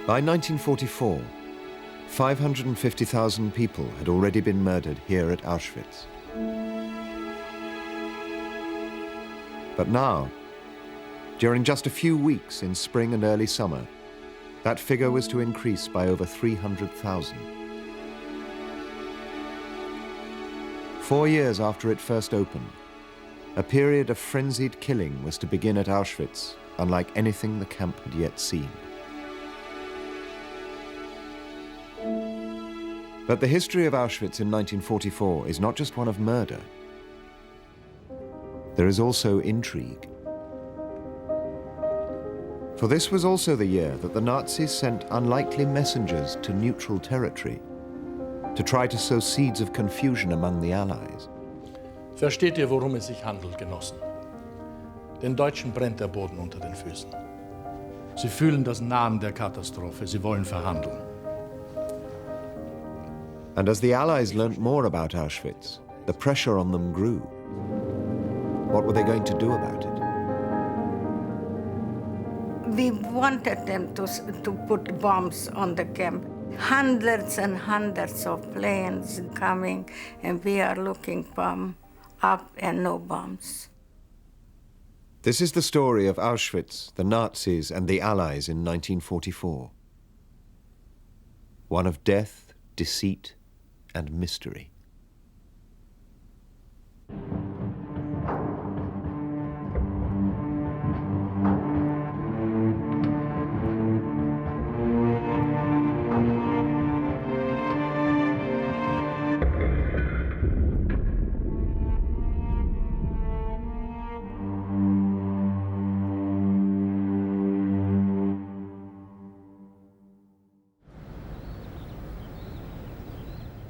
By 1944, 550,000 people had already been murdered here at Auschwitz. But now, during just a few weeks in spring and early summer, that figure was to increase by over 300,000. 4 years after it first opened, a period of frenzied killing was to begin at Auschwitz, unlike anything the camp had yet seen. But the history of Auschwitz in 1944 is not just one of murder. There is also intrigue. For this was also the year that the Nazis sent unlikely messengers to neutral territory to try to sow seeds of confusion among the Allies. Versteht ihr, worum es sich handelt, Genossen? Den Deutschen brennt der Boden unter den Füßen. Sie fühlen das Nahen der Katastrophe. Sie wollen verhandeln. And as the Allies learnt more about Auschwitz, the pressure on them grew. What were they going to do about it? We wanted them to put bombs on the camp. Hundreds and hundreds of planes coming, and we are looking bomb up and no bombs. This is the story of Auschwitz, the Nazis, and the Allies in 1944. One of death, deceit, and mystery.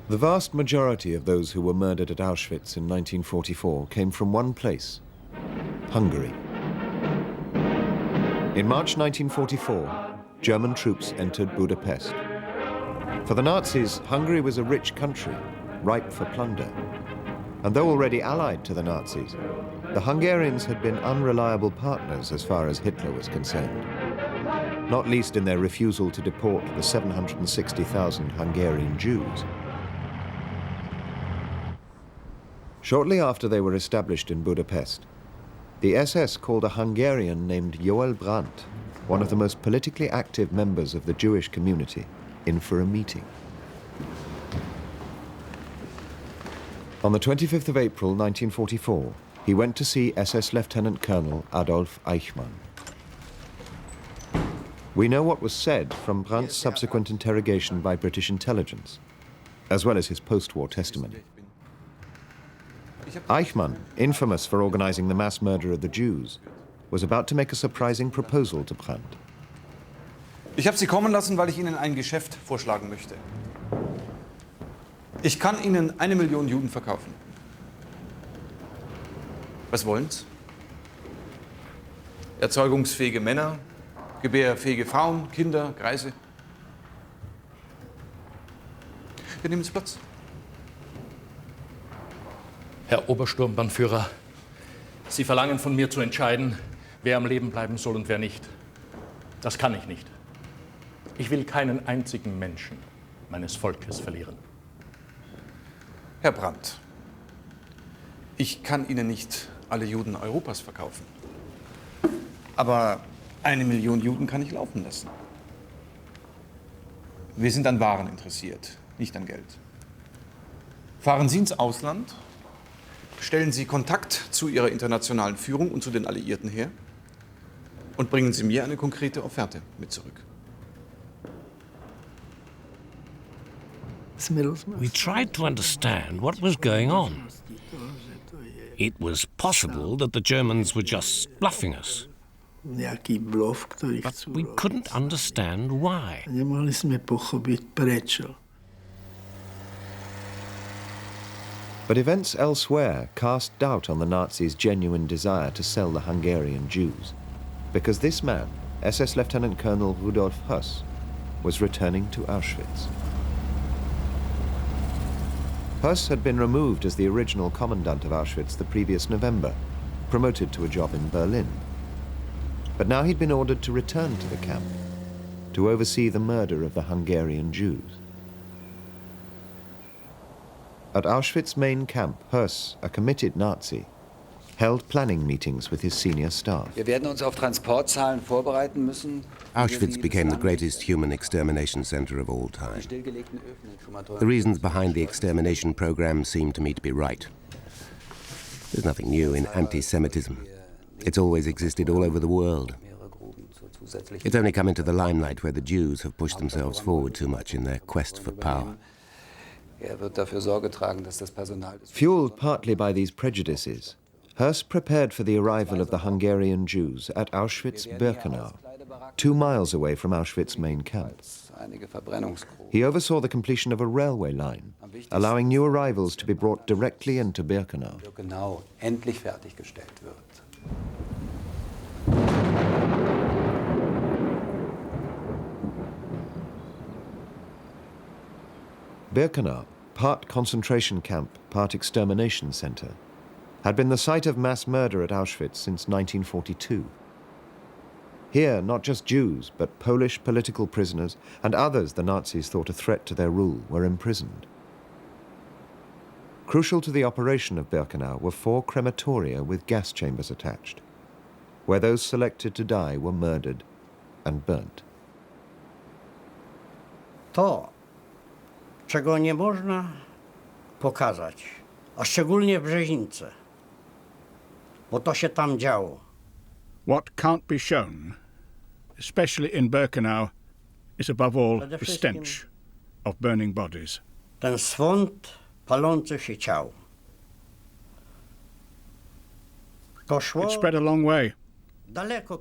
The vast majority of those who were murdered at Auschwitz in 1944 came from one place, Hungary. In March 1944, German troops entered Budapest. For the Nazis, Hungary was a rich country, ripe for plunder. And though already allied to the Nazis, the Hungarians had been unreliable partners as far as Hitler was concerned, not least in their refusal to deport the 760,000 Hungarian Jews. Shortly after they were established in Budapest, the SS called a Hungarian named Joel Brandt, one of the most politically active members of the Jewish community, in for a meeting. On the 25th of April 1944, he went to see SS Lieutenant Colonel Adolf Eichmann. We know what was said from Brandt's subsequent interrogation by British intelligence, as well as his post-war testimony. Eichmann, infamous for organizing the mass murder of the Jews, was about to make a surprising proposal to Brandt. Ich habe Sie kommen lassen, weil ich Ihnen ein Geschäft vorschlagen möchte. Ich kann Ihnen 1 Million Juden verkaufen. Was wollen's? Erzeugungsfähige Männer, gebärfähige Frauen, Kinder, Greise. Wir nehmen Platz. Herr Obersturmbannführer, Sie verlangen von mir zu entscheiden, wer am Leben bleiben soll und wer nicht. Das kann ich nicht. Ich will keinen einzigen Menschen meines Volkes verlieren. Herr Brandt, ich kann Ihnen nicht alle Juden Europas verkaufen. Aber 1 Million Juden kann ich laufen lassen. Wir sind an Waren interessiert, nicht an Geld. Fahren Sie ins Ausland, stellen Sie Kontakt zu Ihrer internationalen Führung und zu den Alliierten her und bringen Sie mir eine konkrete Offerte mit zurück. We tried to understand what was going on. It was possible that the Germans were just bluffing us. But we couldn't understand why. But events elsewhere cast doubt on the Nazis' genuine desire to sell the Hungarian Jews, because this man, SS Lieutenant Colonel Rudolf Höss, was returning to Auschwitz. Höss had been removed as the original commandant of Auschwitz the previous November, promoted to a job in Berlin. But now he'd been ordered to return to the camp, to oversee the murder of the Hungarian Jews. At Auschwitz main camp, Höss, a committed Nazi, held planning meetings with his senior staff. Wir werden uns auf Transportzahlen vorbereiten müssen. Auschwitz became the greatest human extermination center of all time. The reasons behind the extermination program seem to me to be right. There's nothing new in anti-Semitism. It's always existed all over the world. It's only come into the limelight where the Jews have pushed themselves forward too much in their quest for power. Fueled partly by these prejudices, Höss prepared for the arrival of the Hungarian Jews at Auschwitz-Birkenau, 2 miles away from Auschwitz main camp. He oversaw the completion of a railway line, allowing new arrivals to be brought directly into Birkenau. Birkenau, part concentration camp, part extermination center, had been the site of mass murder at Auschwitz since 1942. Here, not just Jews, but Polish political prisoners and others the Nazis thought a threat to their rule were imprisoned. Crucial to the operation of Birkenau were 4 crematoria with gas chambers attached, where those selected to die were murdered and burnt. To, czego nie można pokazać, a szczególnie w Brzezince, bo to się tam działo. What can't be shown, especially in Birkenau, is above all the stench of burning bodies. Ten swąd palących się ciał. It spread a long way,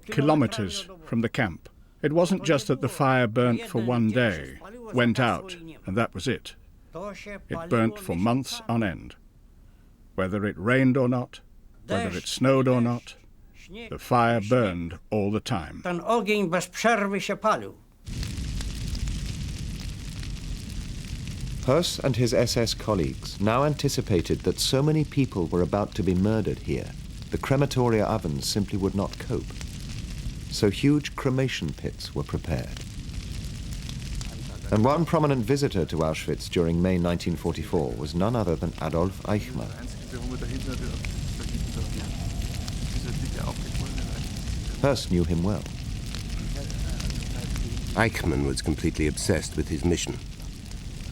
kilometers from the camp. It wasn't just that the fire burnt for one day, went out, and that was it. It burnt for months on end. Whether it rained or not, whether it snowed or not, the fire burned all the time. Ten ogień bez przerwy się palił. Höss and his SS colleagues now anticipated that so many people were about to be murdered here, the crematoria ovens simply would not cope. So huge cremation pits were prepared. And one prominent visitor to Auschwitz during May 1944 was none other than Adolf Eichmann. Höss knew him well. Eichmann was completely obsessed with his mission,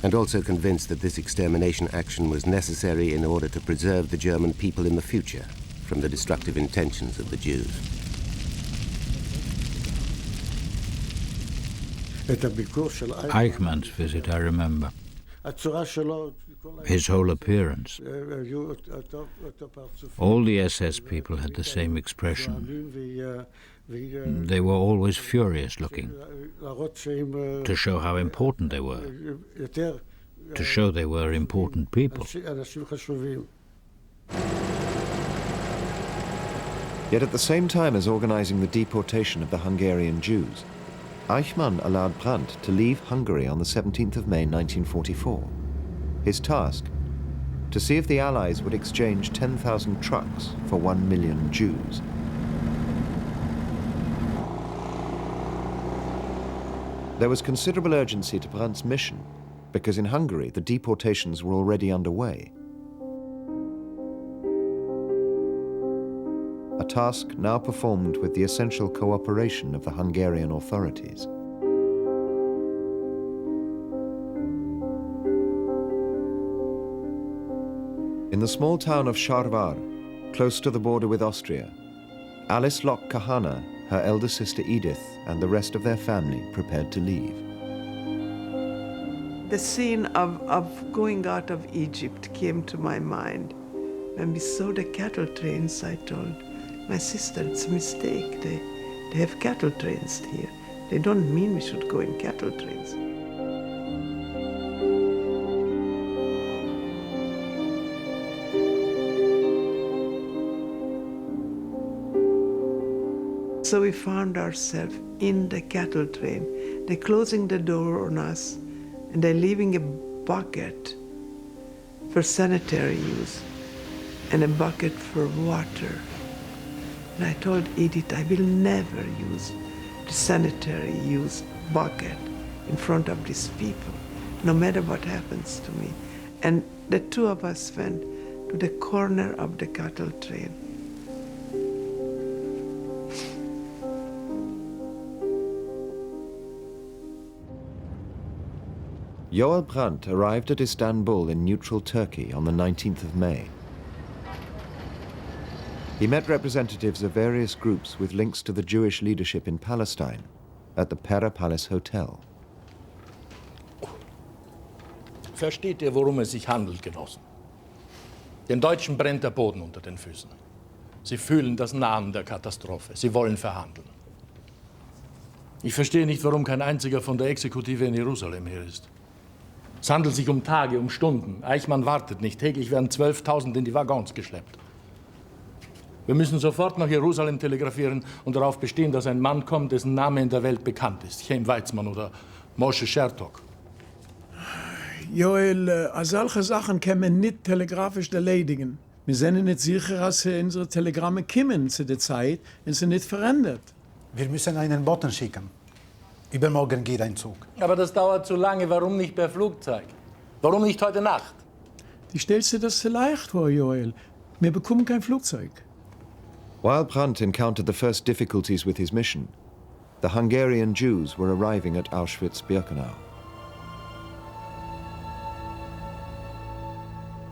and also convinced that this extermination action was necessary in order to preserve the German people in the future from the destructive intentions of the Jews. Eichmann's visit, I remember. His whole appearance. All the SS people had the same expression. They were always furious looking, to show how important they were, to show they were important people. Yet at the same time as organizing the deportation of the Hungarian Jews, Eichmann allowed Brandt to leave Hungary on the 17th of May 1944. His task, to see if the Allies would exchange 10,000 trucks for 1 million Jews. There was considerable urgency to Brandt's mission, because in Hungary the deportations were already underway. A task now performed with the essential cooperation of the Hungarian authorities. In the small town of Sharvar, close to the border with Austria, Alice Locke Kahana, her elder sister Edith, and the rest of their family prepared to leave. The scene of going out of Egypt came to my mind. When we saw the cattle trains, I told my sister, it's a mistake. They have cattle trains here. They don't mean we should go in cattle trains. So we found ourselves in the cattle train. They're closing the door on us, and they're leaving a bucket for sanitary use and a bucket for water. And I told Edith, I will never use the sanitary use bucket in front of these people, no matter what happens to me. And the two of us went to the corner of the cattle train. Joel Brandt arrived at Istanbul in neutral Turkey on the 19th of May. He met representatives of various groups with links to the Jewish leadership in Palestine at the Pera Palace Hotel. Versteht ihr, worum es sich handelt, Genossen? Den Deutschen brennt der Boden unter den Füßen. Sie fühlen das Nahen der Katastrophe. Sie wollen verhandeln. Ich verstehe nicht, warum kein einziger von der Exekutive in Jerusalem hier ist. Es handelt sich um Tage, um Stunden. Eichmann wartet nicht. Täglich werden 12.000 in die Waggons geschleppt. Wir müssen sofort nach Jerusalem telegrafieren und darauf bestehen, dass ein Mann kommt, dessen Name in der Welt bekannt ist. Chaim Weizmann oder Moshe Shertok. Joel, solche Sachen können wir nicht telegrafisch erledigen. Wir sind nicht sicher, dass unsere Telegramme kommen zu der Zeit und sie nicht verändert. Wir müssen einen Boten schicken. Übermorgen geht ein Zug. Aber das dauert zu lange. Warum nicht per Flugzeug? Warum nicht heute Nacht? Die stellst du das zu leicht vor, Joel. Wir bekommen kein Flugzeug. While Brandt encountered the first difficulties with his mission, the Hungarian Jews were arriving at Auschwitz-Birkenau.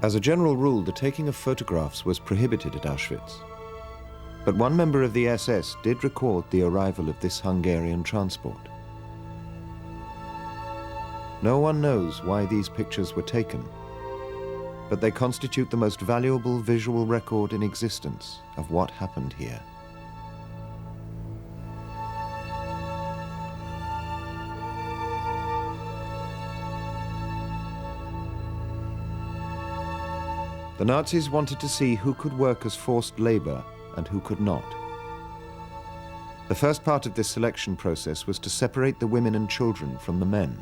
As a general rule, the taking of photographs was prohibited at Auschwitz. But one member of the SS did record the arrival of this Hungarian transport. No one knows why these pictures were taken, but they constitute the most valuable visual record in existence of what happened here. The Nazis wanted to see who could work as forced labor and who could not. The first part of this selection process was to separate the women and children from the men,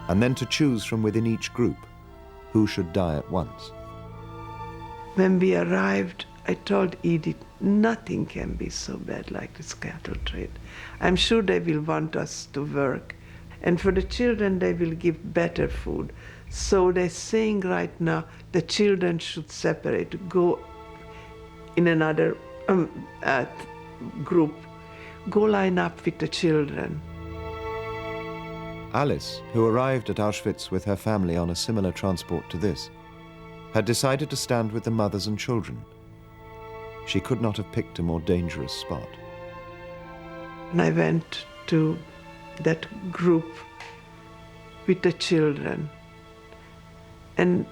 and then to choose from within each group who should die at once. When we arrived, I told Edith, nothing can be so bad like this cattle trade. I'm sure they will want us to work. And for the children, they will give better food. So they're saying right now the children should separate, go in another group, go line up with the children. Alice, who arrived at Auschwitz with her family on a similar transport to this, had decided to stand with the mothers and children. She could not have picked a more dangerous spot. And I went to that group with the children. And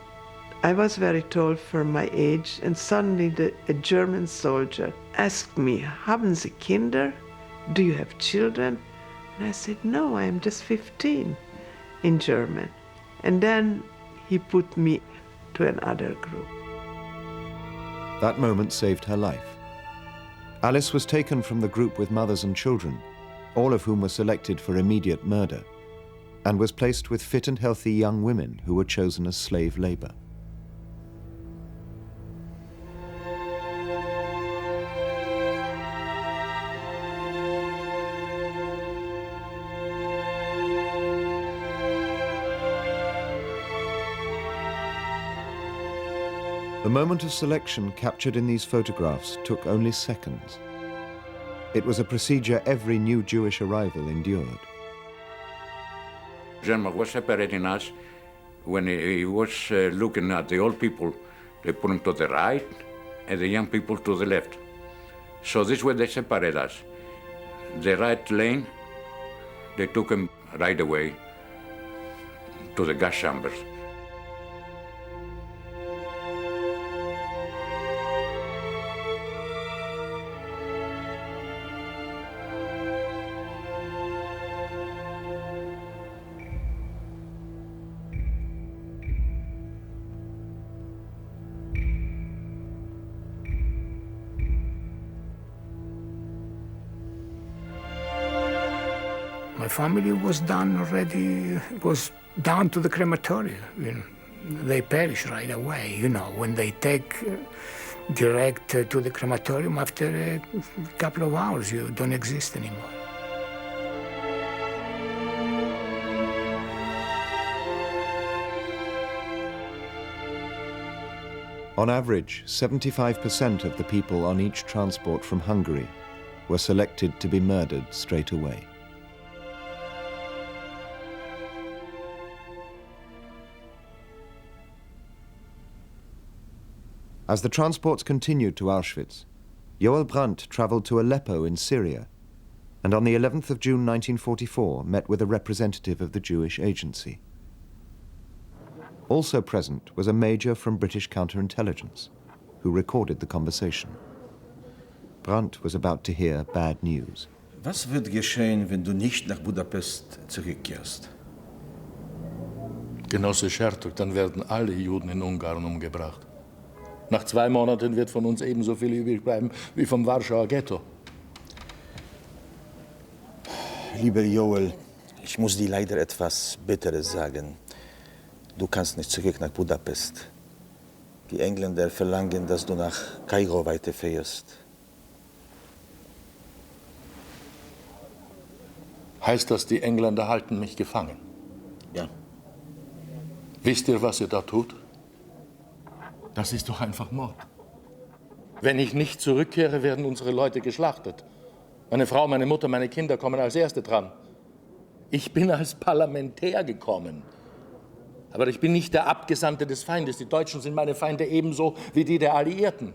I was very tall for my age, and suddenly a German soldier asked me, "Haben Sie Kinder? Do you have children?" And I said, "No, I am just 15," in German. And then he put me to another group. That moment saved her life. Alice was taken from the group with mothers and children, all of whom were selected for immediate murder, and was placed with fit and healthy young women who were chosen as slave labor. The moment of selection captured in these photographs took only seconds. It was a procedure every new Jewish arrival endured. German was separating us. When he was looking at the old people, they put him to the right and the young people to the left. So this way they separate us. The right lane, they took him right away to the gas chambers. My family was done already, was down to the crematorium. You know, they perish right away, you know, when they take direct to the crematorium after a couple of hours, you don't exist anymore. On average, 75% of the people on each transport from Hungary were selected to be murdered straight away. As the transports continued to Auschwitz, Joel Brandt traveled to Aleppo in Syria, and on the 11th of June 1944 met with a representative of the Jewish Agency. Also present was a major from British counterintelligence, who recorded the conversation. Brandt was about to hear bad news. Was wird geschehen, wenn du nicht nach Budapest zurückkehrst? Genosse Schertok, dann werden alle Juden in Ungarn umgebracht. Nach 2 Monaten wird von uns ebenso viel übrig bleiben wie vom Warschauer Ghetto. Lieber Joel, ich muss dir leider etwas Bitteres sagen. Du kannst nicht zurück nach Budapest. Die Engländer verlangen, dass du nach Kairo weiterfährst. Heißt das, die Engländer halten mich gefangen? Ja. Wisst ihr, was ihr da tut? Das ist doch einfach Mord. Wenn ich nicht zurückkehre, werden unsere Leute geschlachtet. Meine Frau, meine Mutter, meine Kinder kommen als Erste dran. Ich bin als Parlamentär gekommen. Aber ich bin nicht der Abgesandte des Feindes. Die Deutschen sind meine Feinde ebenso wie die der Alliierten.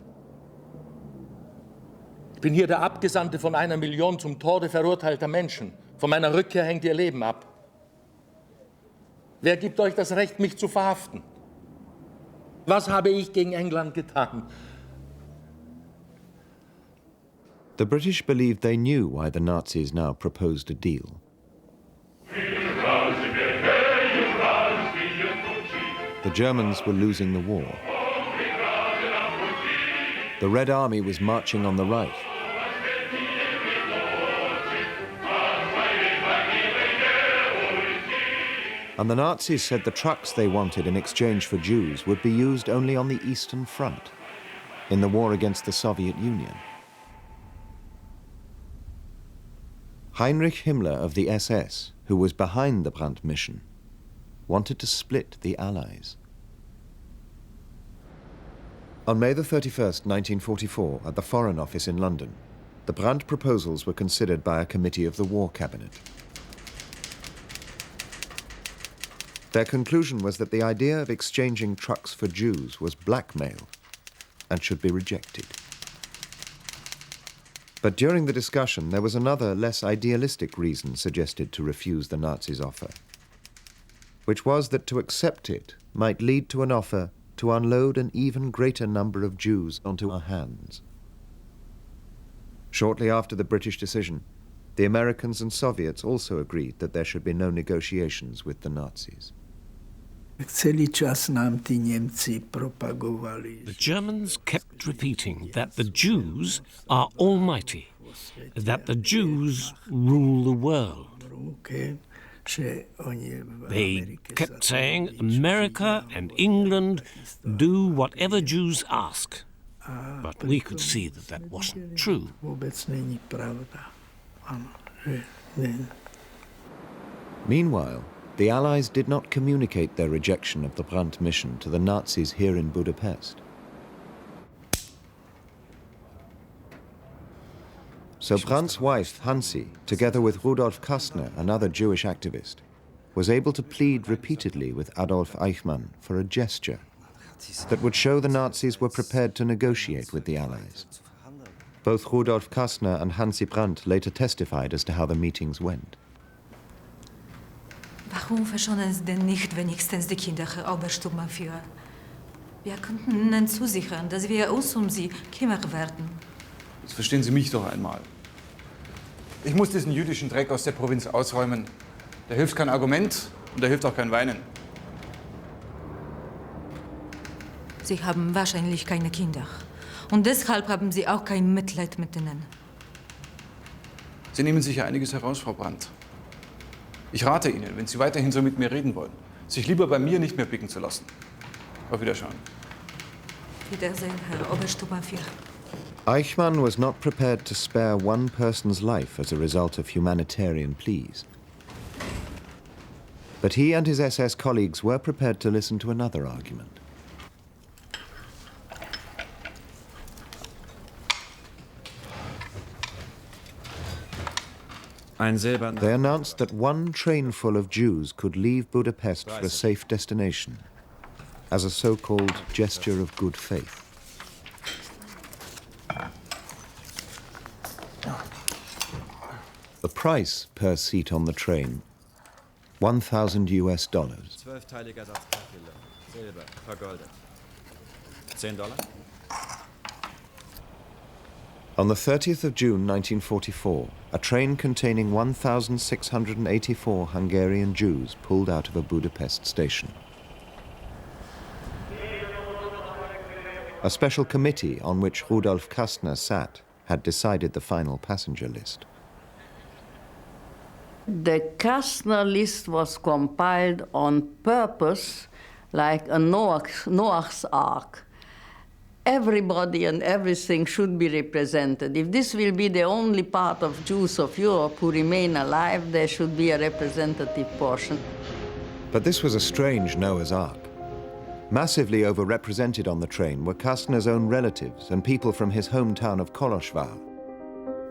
Ich bin hier der Abgesandte von 1 Million zum Tode verurteilter Menschen. Von meiner Rückkehr hängt ihr Leben ab. Wer gibt euch das Recht, mich zu verhaften? Was habe ich gegen England getan? The British believed they knew why the Nazis now proposed a deal. The Germans were losing the war. The Red Army was marching on the right. And the Nazis said the trucks they wanted in exchange for Jews would be used only on the Eastern Front, in the war against the Soviet Union. Heinrich Himmler of the SS, who was behind the Brandt mission, wanted to split the Allies. On May the 31st, 1944, at the Foreign Office in London, the Brandt proposals were considered by a committee of the War Cabinet. Their conclusion was that the idea of exchanging trucks for Jews was blackmail and should be rejected. But during the discussion, there was another, less idealistic reason suggested to refuse the Nazis' offer, which was that to accept it might lead to an offer to unload an even greater number of Jews onto our hands. Shortly after the British decision, the Americans and Soviets also agreed that there should be no negotiations with the Nazis. The Germans kept repeating that the Jews are almighty, that the Jews rule the world. They kept saying America and England do whatever Jews ask. But we could see that that wasn't true. Meanwhile, the Allies did not communicate their rejection of the Brandt mission to the Nazis here in Budapest. So Brandt's wife, Hansi, together with Rudolf Kastner, another Jewish activist, was able to plead repeatedly with Adolf Eichmann for a gesture that would show the Nazis were prepared to negotiate with the Allies. Both Rudolf Kastner and Hansi Brandt later testified as to how the meetings went. Warum verschonen Sie denn nicht wenigstens die Kinder, Herr Obersturmbannführer? Wir könnten Ihnen zusichern, dass wir uns Sie kümmern werden. Jetzt verstehen Sie mich doch einmal. Ich muss diesen jüdischen Dreck aus der Provinz ausräumen. Da hilft kein Argument und da hilft auch kein Weinen. Sie haben wahrscheinlich keine Kinder. Und deshalb haben Sie auch kein Mitleid mit ihnen. Sie nehmen sich ja einiges heraus, Frau Brandt. Ich rate Ihnen, wenn Sie weiterhin so mit mir reden wollen, sich lieber bei mir nicht mehr blicken zu lassen. Auf Wiedersehen. Wiedersehen, Herr Obersturmbannführer. Eichmann was not prepared to spare one person's life as a result of humanitarian pleas. But he and his SS colleagues were prepared to listen to another argument. They announced that one train full of Jews could leave Budapest for a safe destination as a so-called gesture of good faith. The price per seat on the train, $1,000 US. On the 30th of June 1944, a train containing 1,684 Hungarian Jews pulled out of a Budapest station. A special committee on which Rudolf Kastner sat had decided the final passenger list. The Kastner list was compiled on purpose like a Noah's Ark. Everybody and everything should be represented. If this will be the only part of Jews of Europe who remain alive, there should be a representative portion. But this was a strange Noah's Ark. Massively overrepresented on the train were Kastner's own relatives and people from his hometown of Kolozsvár.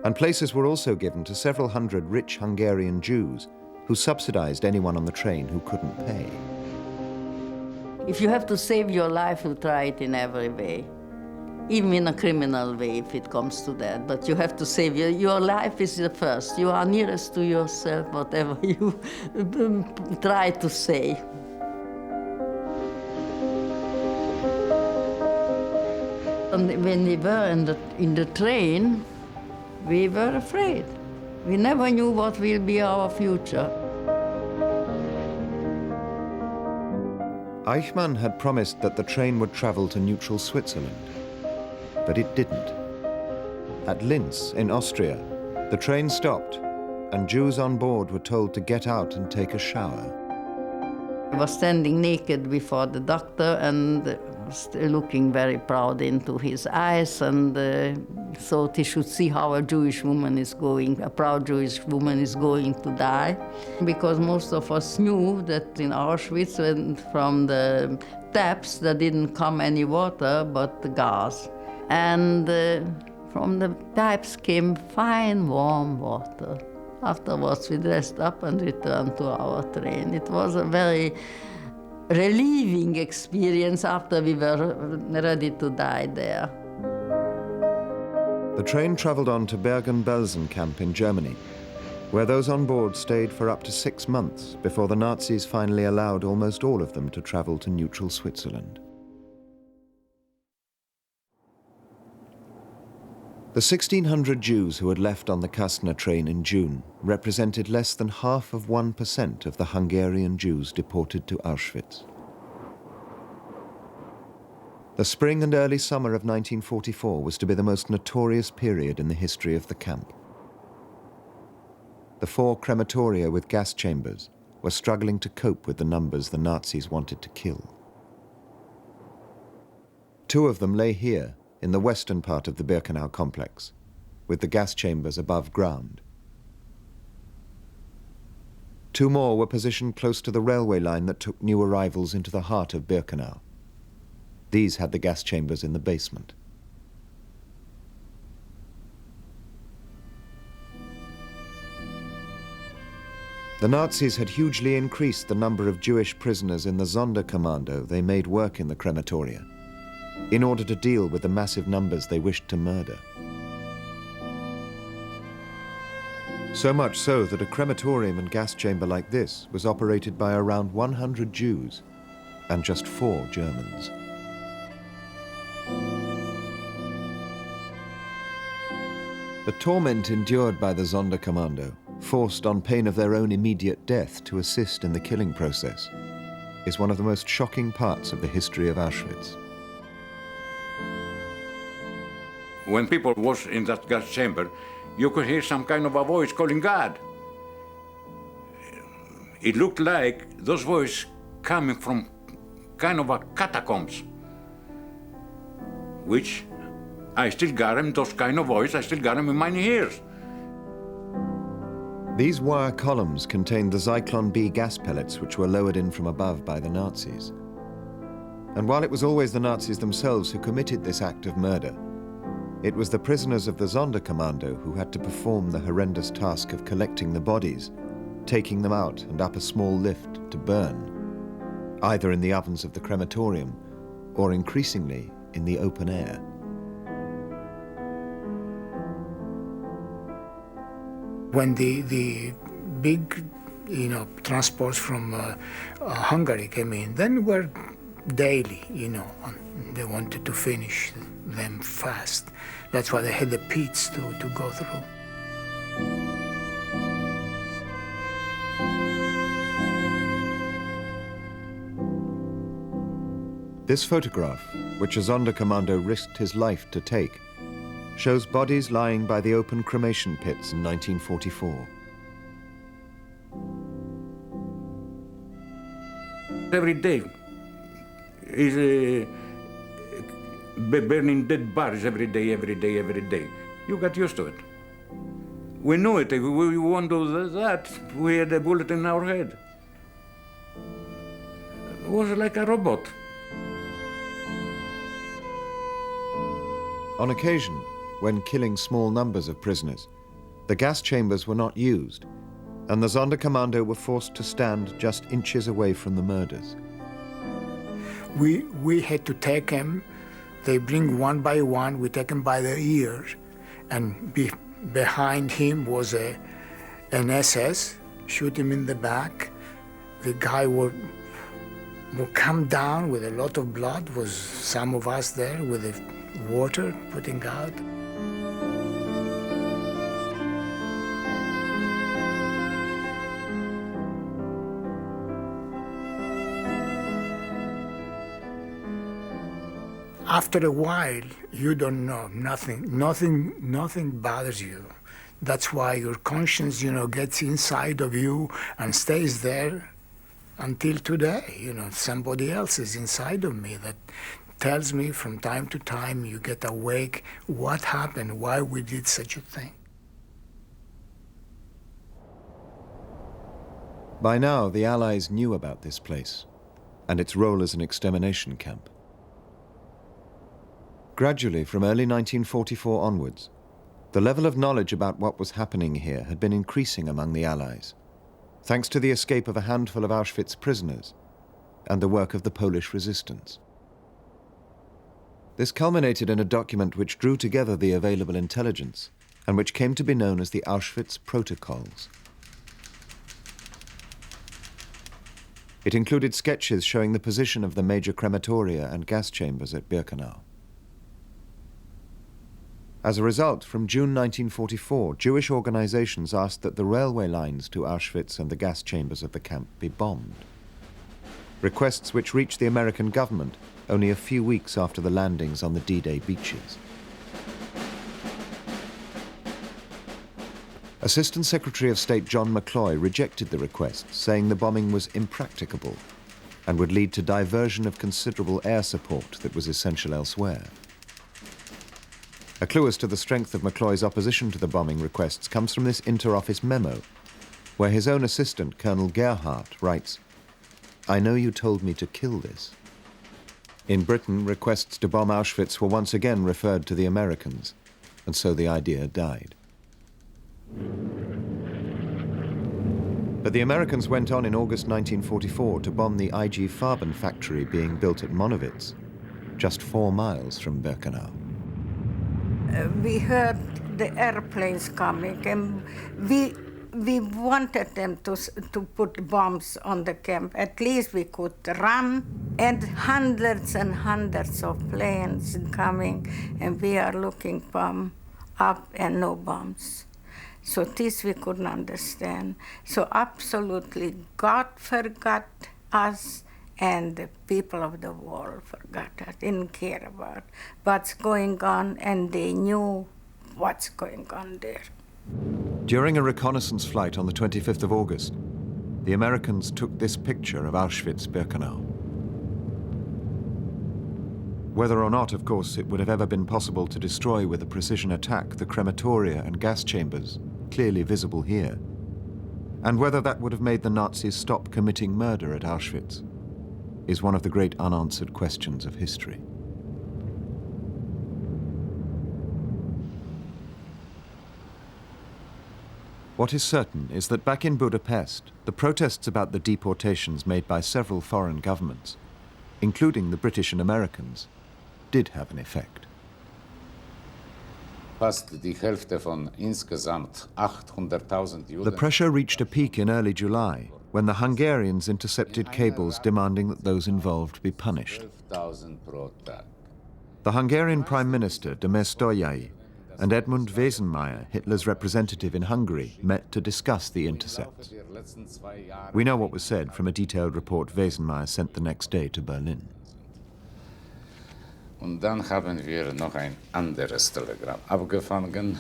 And places were also given to several hundred rich Hungarian Jews who subsidized anyone on the train who couldn't pay. If you have to save your life, you try it in every way, even in a criminal way if it comes to that. But you have to save your life is the first. You are nearest to yourself, whatever you try to say. And when we were in the train, we were afraid. We never knew what will be our future. Eichmann had promised that the train would travel to neutral Switzerland, but it didn't. At Linz, in Austria, the train stopped, and Jews on board were told to get out and take a shower. I was standing naked before the doctor and looking very proud into his eyes, and thought he should see how a Jewish woman is going, a proud Jewish woman is going to die. Because most of us knew that in Auschwitz, from the taps, there didn't come any water but the gas. And from the pipes came fine, warm water. Afterwards, we dressed up and returned to our train. It was a very relieving experience after we were ready to die there. The train traveled on to Bergen-Belsen camp in Germany, where those on board stayed for up to 6 months before the Nazis finally allowed almost all of them to travel to neutral Switzerland. The 1,600 Jews who had left on the Kastner train in June represented less than 0.5% of the Hungarian Jews deported to Auschwitz. The spring and early summer of 1944 was to be the most notorious period in the history of the camp. The 4 crematoria with gas chambers were struggling to cope with the numbers the Nazis wanted to kill. 2 of them lay here, in the western part of the Birkenau complex, with the gas chambers above ground. 2 more were positioned close to the railway line that took new arrivals into the heart of Birkenau. These had the gas chambers in the basement. The Nazis had hugely increased the number of Jewish prisoners in the Sonderkommando they made work in the crematoria, in order to deal with the massive numbers they wished to murder. So much so that a crematorium and gas chamber like this was operated by around 100 Jews and just 4 Germans. The torment endured by the Sonderkommando, forced on pain of their own immediate death to assist in the killing process, is one of the most shocking parts of the history of Auschwitz. When people was in that gas chamber, you could hear some kind of a voice calling God. It looked like those voices coming from kind of a catacombs, which I still got them, those kind of voices, I still got them in my ears. These wire columns contained the Zyklon B gas pellets which were lowered in from above by the Nazis. And while it was always the Nazis themselves who committed this act of murder, it was the prisoners of the Sonderkommando who had to perform the horrendous task of collecting the bodies, taking them out and up a small lift to burn, either in the ovens of the crematorium or increasingly in the open air. When the big, transports from Hungary came in, then were daily, and they wanted to finish them fast. That's why they had the pits to go through. This photograph, which a Sonderkommando risked his life to take, shows bodies lying by the open cremation pits in 1944. Every day is burning dead bodies every day. You got used to it. We knew it. If we want to do that, we had a bullet in our head. It was like a robot. On occasion, when killing small numbers of prisoners, the gas chambers were not used, and the Sonderkommando were forced to stand just inches away from the murders. We had to take them. They bring one by one. We take them by the ears, and behind him was an SS. Shoot him in the back. The guy would come down with a lot of blood. Was some of us there with the water putting out. After a while, you don't know, nothing bothers you. That's why your conscience, gets inside of you and stays there until today. Somebody else is inside of me that tells me from time to time, you get awake, what happened, why we did such a thing. By now, the Allies knew about this place and its role as an extermination camp. Gradually, from early 1944 onwards, the level of knowledge about what was happening here had been increasing among the Allies, thanks to the escape of a handful of Auschwitz prisoners and the work of the Polish resistance. This culminated in a document which drew together the available intelligence and which came to be known as the Auschwitz Protocols. It included sketches showing the position of the major crematoria and gas chambers at Birkenau. As a result, from June 1944, Jewish organizations asked that the railway lines to Auschwitz and the gas chambers of the camp be bombed. Requests which reached the American government only a few weeks after the landings on the D-Day beaches. Assistant Secretary of State John McCloy rejected the request, saying the bombing was impracticable and would lead to diversion of considerable air support that was essential elsewhere. A clue as to the strength of McCloy's opposition to the bombing requests comes from this inter-office memo, where his own assistant, Colonel Gerhardt, writes, "I know you told me to kill this." In Britain, requests to bomb Auschwitz were once again referred to the Americans, and so the idea died. But the Americans went on in August 1944 to bomb the IG Farben factory being built at Monowitz, just 4 miles from Birkenau. We heard the airplanes coming, and we wanted them to put bombs on the camp. At least we could run, and hundreds of planes coming, and we are looking bomb up and no bombs. So this we couldn't understand. So absolutely God forgot us, and the people of the world forgot us, didn't care about what's going on, and they knew what's going on there. During a reconnaissance flight on the 25th of August, the Americans took this picture of Auschwitz-Birkenau. Whether or not, of course, it would have ever been possible to destroy with a precision attack the crematoria and gas chambers, clearly visible here, and whether that would have made the Nazis stop committing murder at Auschwitz, is one of the great unanswered questions of history. What is certain is that back in Budapest, the protests about the deportations made by several foreign governments, including the British and Americans, did have an effect. The pressure reached a peak in early July when the Hungarians intercepted cables demanding that those involved be punished. The Hungarian Prime Minister, Demirstoyai, and Edmund Wesenmeyer, Hitler's representative in Hungary, met to discuss the intercepts. We know what was said from a detailed report Wesenmeyer sent the next day to Berlin. Und dann haben wir noch ein anderes Telegramm abgefangen,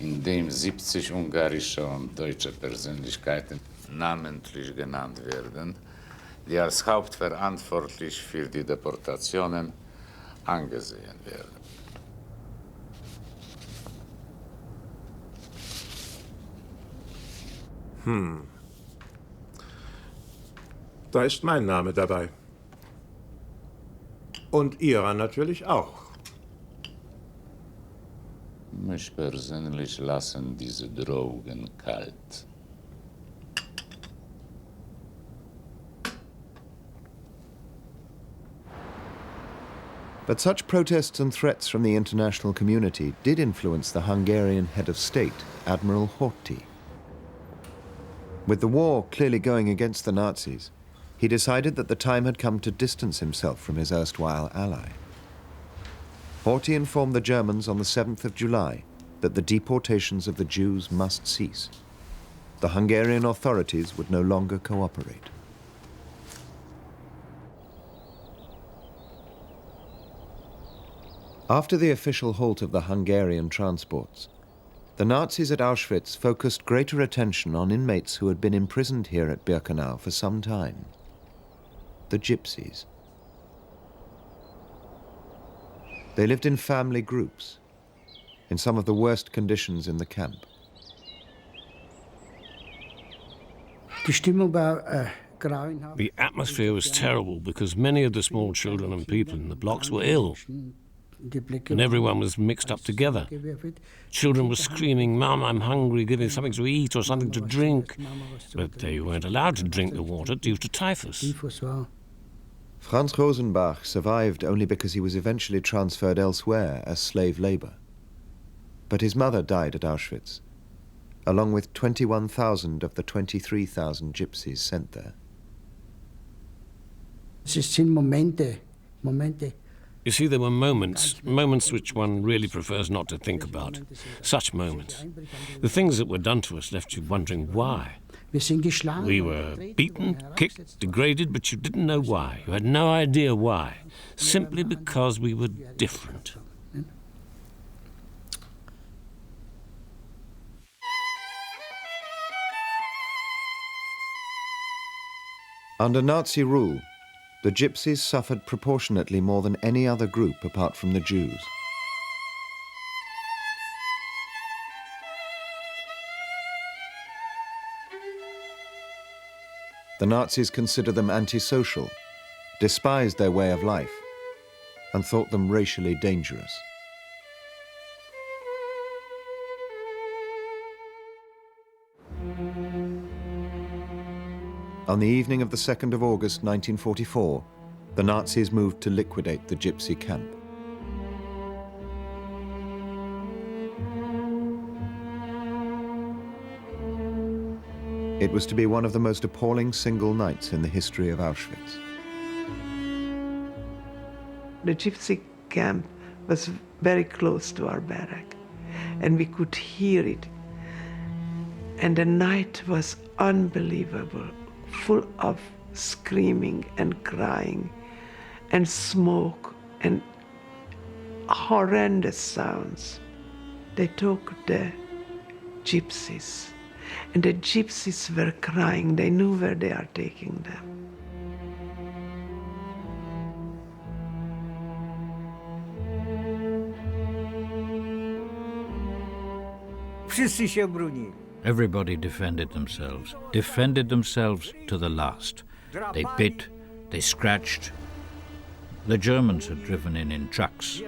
in dem 70 ungarische und deutsche Persönlichkeiten namentlich genannt werden, die als hauptverantwortlich für die Deportationen angesehen werden. Da ist mein Name dabei. Und Ihrer natürlich auch. Mich persönlich lassen diese Drogen kalt. But such protests and threats from the international community did influence the Hungarian head of state, Admiral Horthy. With the war clearly going against the Nazis, he decided that the time had come to distance himself from his erstwhile ally. Horthy informed the Germans on the 7th of July that the deportations of the Jews must cease. The Hungarian authorities would no longer cooperate. After the official halt of the Hungarian transports, the Nazis at Auschwitz focused greater attention on inmates who had been imprisoned here at Birkenau for some time. The Gypsies. They lived in family groups, in some of the worst conditions in the camp. The atmosphere was terrible because many of the small children and people in the blocks were ill, and everyone was mixed up together. Children were screaming, "Mum, I'm hungry, give me something to eat or something to drink." But they weren't allowed to drink the water due to typhus. Franz Rosenbach survived only because he was eventually transferred elsewhere as slave labor. But his mother died at Auschwitz, along with 21,000 of the 23,000 gypsies sent there. You see, there were moments which one really prefers not to think about. Such moments. The things that were done to us left you wondering why. We were beaten, kicked, degraded, but you didn't know why. You had no idea why. Simply because we were different. Under Nazi rule, the Gypsies suffered proportionately more than any other group apart from the Jews. The Nazis considered them antisocial, despised their way of life, and thought them racially dangerous. On the evening of the 2nd of August 1944, the Nazis moved to liquidate the Gypsy camp. It was to be one of the most appalling single nights in the history of Auschwitz. The Gypsy camp was very close to our barrack, and we could hear it. And the night was unbelievable, full of screaming and crying and smoke and horrendous sounds. They took the gypsies, and the gypsies were crying. They knew where they are taking them. Everybody defended themselves to the last. They bit, they scratched. The Germans had driven in trucks.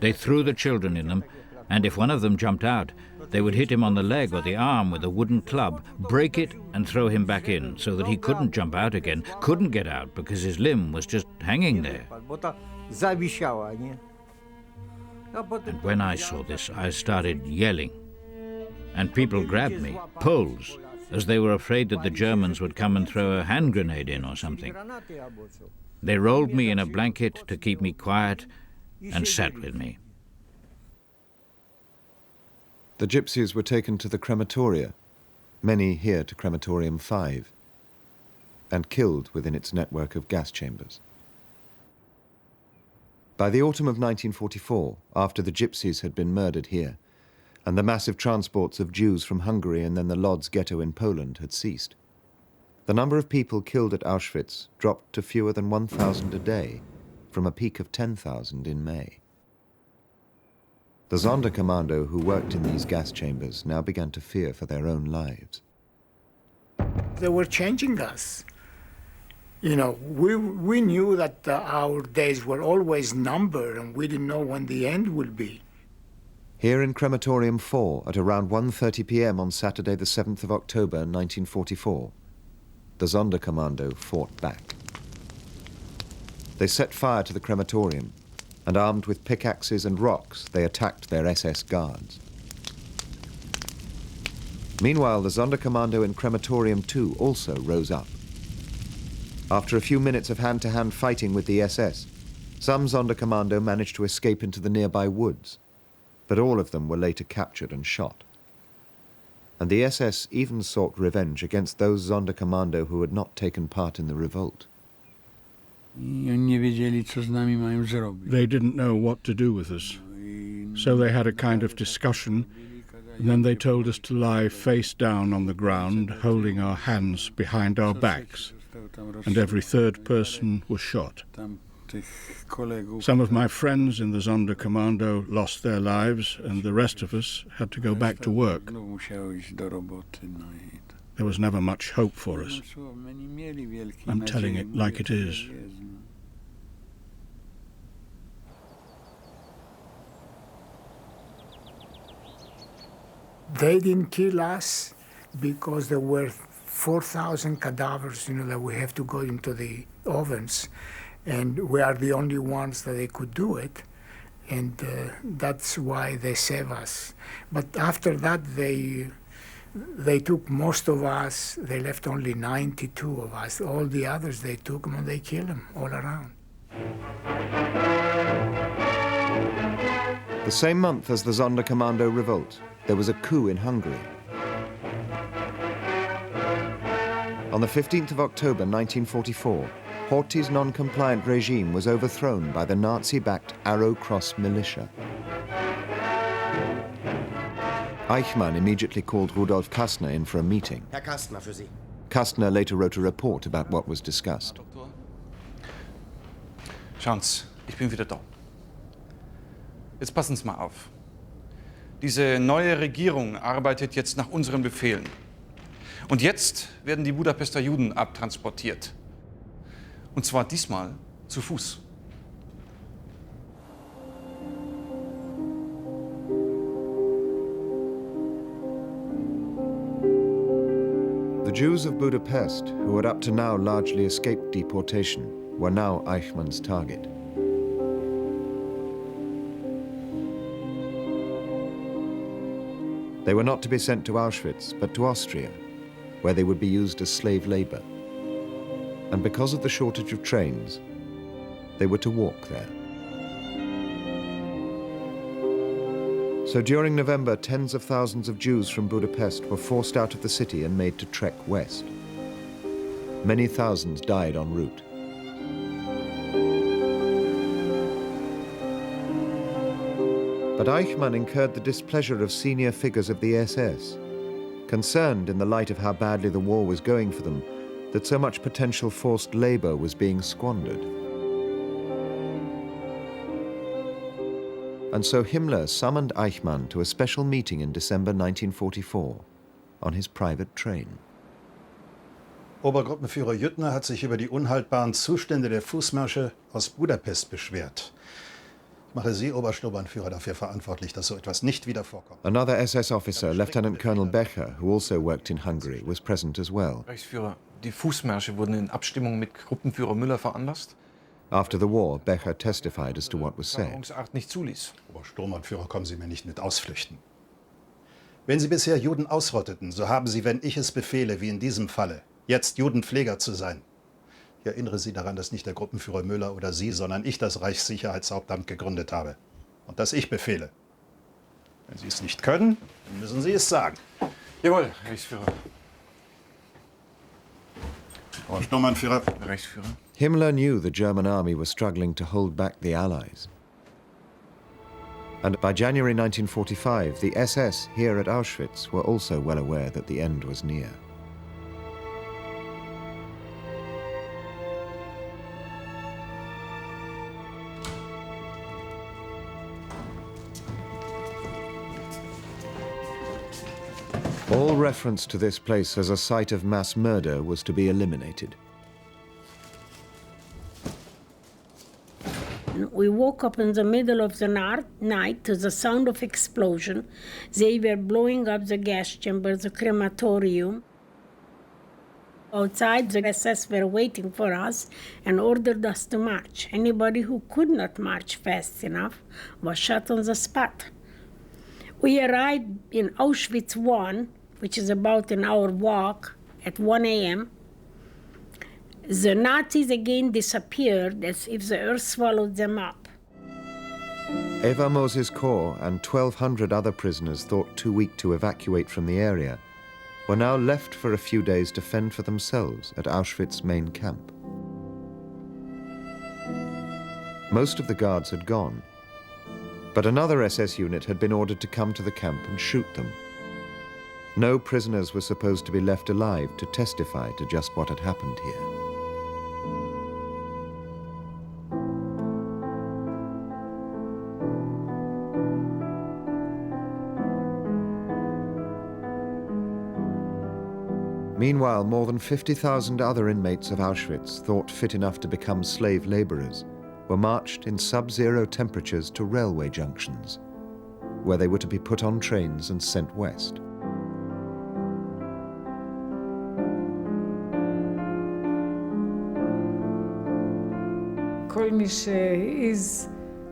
They threw the children in them, And if one of them jumped out, they would hit him on the leg or the arm with a wooden club, break it and throw him back in so that he couldn't jump out again, couldn't get out because his limb was just hanging there. And when I saw this, I started yelling. And people grabbed me, Poles, as they were afraid that the Germans would come and throw a hand grenade in or something. They rolled me in a blanket to keep me quiet and sat with me. The gypsies were taken to the crematoria, many here to crematorium 5, and killed within its network of gas chambers. By the autumn of 1944, after the gypsies had been murdered here, and the massive transports of Jews from Hungary and then the Lodz ghetto in Poland had ceased, the number of people killed at Auschwitz dropped to fewer than 1,000 a day, from a peak of 10,000 in May. The Sonderkommando who worked in these gas chambers now began to fear for their own lives. They were changing us. You know, we knew that our days were always numbered and we didn't know when the end would be. Here in crematorium 4 at around 1:30 p.m. on Saturday the 7th of October 1944, the Sonderkommando fought back. They set fire to the crematorium, and armed with pickaxes and rocks, they attacked their SS guards. Meanwhile, the Sonderkommando in crematorium 2 also rose up. After a few minutes of hand-to-hand fighting with the SS, some Sonderkommando managed to escape into the nearby woods, but all of them were later captured and shot. And the SS even sought revenge against those Sonderkommando who had not taken part in the revolt. They didn't know what to do with us, so they had a kind of discussion, and then they told us to lie face down on the ground, holding our hands behind our backs, and every third person was shot. Some of my friends in the Sonderkommando lost their lives, and the rest of us had to go back to work. There was never much hope for us. I'm telling it like it is. They didn't kill us because there were 4,000 cadavers, that we have to go into the ovens. And we are the only ones that they could do it. And that's why they save us. But after that, they took most of us. They left only 92 of us. All the others, they took them and they killed them all around. The same month as the Sonderkommando revolt, there was a coup in Hungary. On the 15th of October 1944, Horthy's non-compliant regime was overthrown by the Nazi-backed Arrow Cross militia. Eichmann immediately called Rudolf Kastner in for a meeting. Herr Kastner, für Sie. Kastner later wrote a report about what was discussed. Schauen Sie, ich bin wieder da. Jetzt passen Sie mal auf. Diese neue Regierung arbeitet jetzt nach unseren Befehlen. Und jetzt werden die Budapester Juden abtransportiert. Und zwar diesmal zu Fuß. The Jews of Budapest, who had up to now largely escaped deportation, were now Eichmann's target. They were not to be sent to Auschwitz, but to Austria, where they would be used as slave labor. And because of the shortage of trains, they were to walk there. So during November, tens of thousands of Jews from Budapest were forced out of the city and made to trek west. Many thousands died en route. But Eichmann incurred the displeasure of senior figures of the SS, concerned in the light of how badly the war was going for them, that so much potential forced labor was being squandered. And so Himmler summoned Eichmann to a special meeting in December 1944 on his private train. Obergruppenführer Jüttner hat sich über die unhaltbaren Zustände der Fußmärsche aus Budapest beschwert. mache Sie, Obersturmbannführer, dafür verantwortlich, dass so etwas nicht wieder vorkommt. Another SS officer, Lieutenant Colonel Becher, who also worked in Hungary, was present as well. Reichsführer, die Fußmärsche wurden in Abstimmung mit Gruppenführer Müller veranlasst. After the war, Becher testified as to what was said. Nicht zuließ. Obersturmbannführer, kommen Sie mir nicht mit Ausflüchten. Wenn Sie bisher Juden ausrotteten, so haben Sie, wenn ich es befehle, wie in diesem Falle, jetzt Judenpfleger zu sein. Ich erinnere Sie daran, dass nicht der Gruppenführer Müller oder Sie, sondern ich das Reichssicherheitshauptamt gegründet habe. Und dass ich befehle. Wenn Sie es nicht können, dann müssen Sie es sagen. Jawohl, Reichsführer. Obersturmbannführer. Reichsführer. Himmler knew the German army was struggling to hold back the Allies. And by January 1945, the SS here at Auschwitz were also well aware that the end was near. All reference to this place as a site of mass murder was to be eliminated. We woke up in the middle of the night to the sound of explosion. They were blowing up the gas chamber, the crematorium. Outside, the SS were waiting for us and ordered us to march. Anybody who could not march fast enough was shot on the spot. We arrived in Auschwitz I, which is about an hour walk, at 1 a.m. The Nazis again disappeared as if the earth swallowed them up. Eva Moses' corps and 1,200 other prisoners thought too weak to evacuate from the area were now left for a few days to fend for themselves at Auschwitz main camp. Most of the guards had gone, but another SS unit had been ordered to come to the camp and shoot them. No prisoners were supposed to be left alive to testify to just what had happened here. Meanwhile, more than 50,000 other inmates of Auschwitz, thought fit enough to become slave laborers, were marched in sub-zero temperatures to railway junctions, where they were to be put on trains and sent west.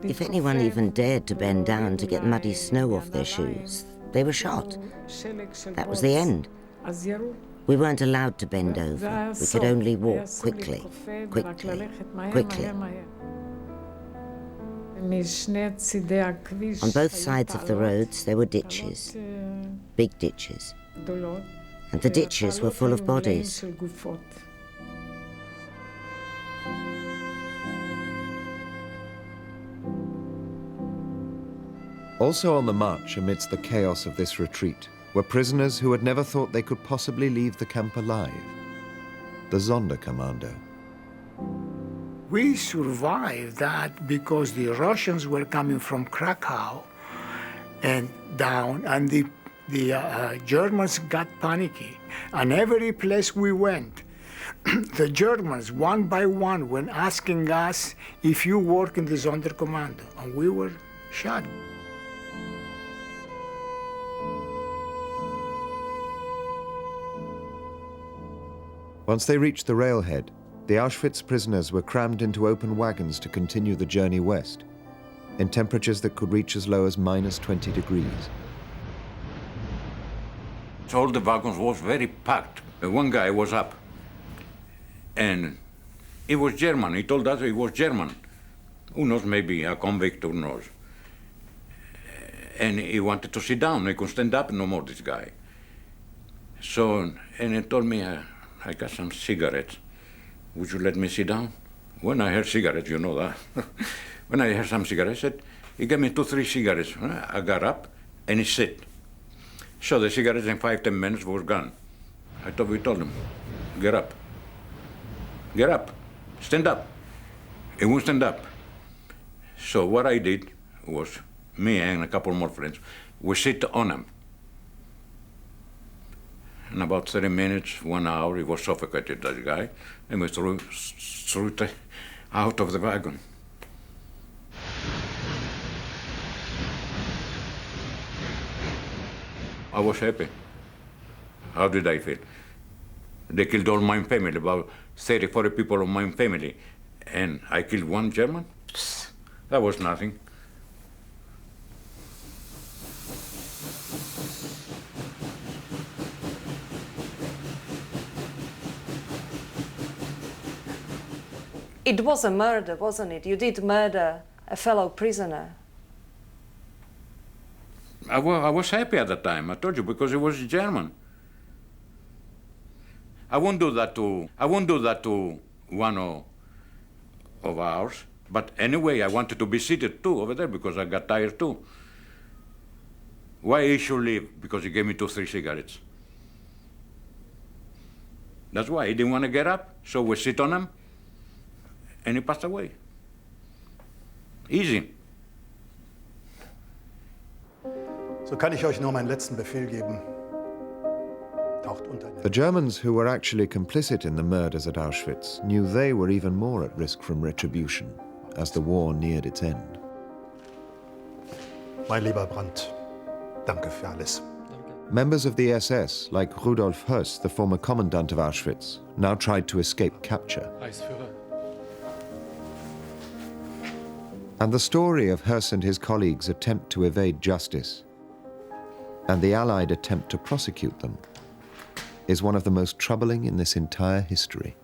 If anyone even dared to bend down to get muddy snow off their shoes, they were shot. That was the end. We weren't allowed to bend over. We could only walk quickly, quickly, quickly. On both sides of the roads there were ditches, big ditches, and the ditches were full of bodies. Also on the march amidst the chaos of this retreat were prisoners who had never thought they could possibly leave the camp alive. The Sonderkommando. We survived that because the Russians were coming from Krakow and down, and the Germans got panicky. And every place we went, the Germans, one by one, were asking us if you work in the Sonderkommando, and we were shot. Once they reached the railhead, the Auschwitz prisoners were crammed into open wagons to continue the journey west, in temperatures that could reach as low as -20 degrees. So all the wagons was very packed. One guy was up, and he was German. He told us he was German. Who knows, maybe a convict, who knows. And he wanted to sit down. He couldn't stand up no more, this guy. So, and he told me, I got some cigarettes. Would you let me sit down? When I heard cigarettes, you know that. When I heard some cigarettes, he gave me 2, 3 cigarettes. I got up and he sit. So the cigarettes in 5, 10 minutes was gone. We told him, get up. Get up. Stand up. He won't stand up. So what I did was, me and a couple more friends, we sit on him. In about 30 minutes, 1 hour, he was suffocated, that guy, and we threw out of the wagon. I was happy. How did I feel? They killed all my family, about 30, 40 people of my family, and I killed one German? Psst, that was nothing. It was a murder, wasn't it? You did murder a fellow prisoner. I was happy at the time, I told you, because he was German. I won't do that to one of ours. But anyway, I wanted to be seated too over there because I got tired too. Why he should leave? Because he gave me 2 or 3 cigarettes. That's why he didn't want to get up, so we sit on him, and he passed away. Easy. So kann ich euch nur meinen letzten Befehl geben. Taucht unter. The Germans who were actually complicit in the murders at Auschwitz knew they were even more at risk from retribution as the war neared its end. Mein lieber Brandt, danke für alles. Members of the SS, like Rudolf Höss, the former commandant of Auschwitz, now tried to escape capture. And the story of Höss and his colleagues' attempt to evade justice and the Allied attempt to prosecute them is one of the most troubling in this entire history.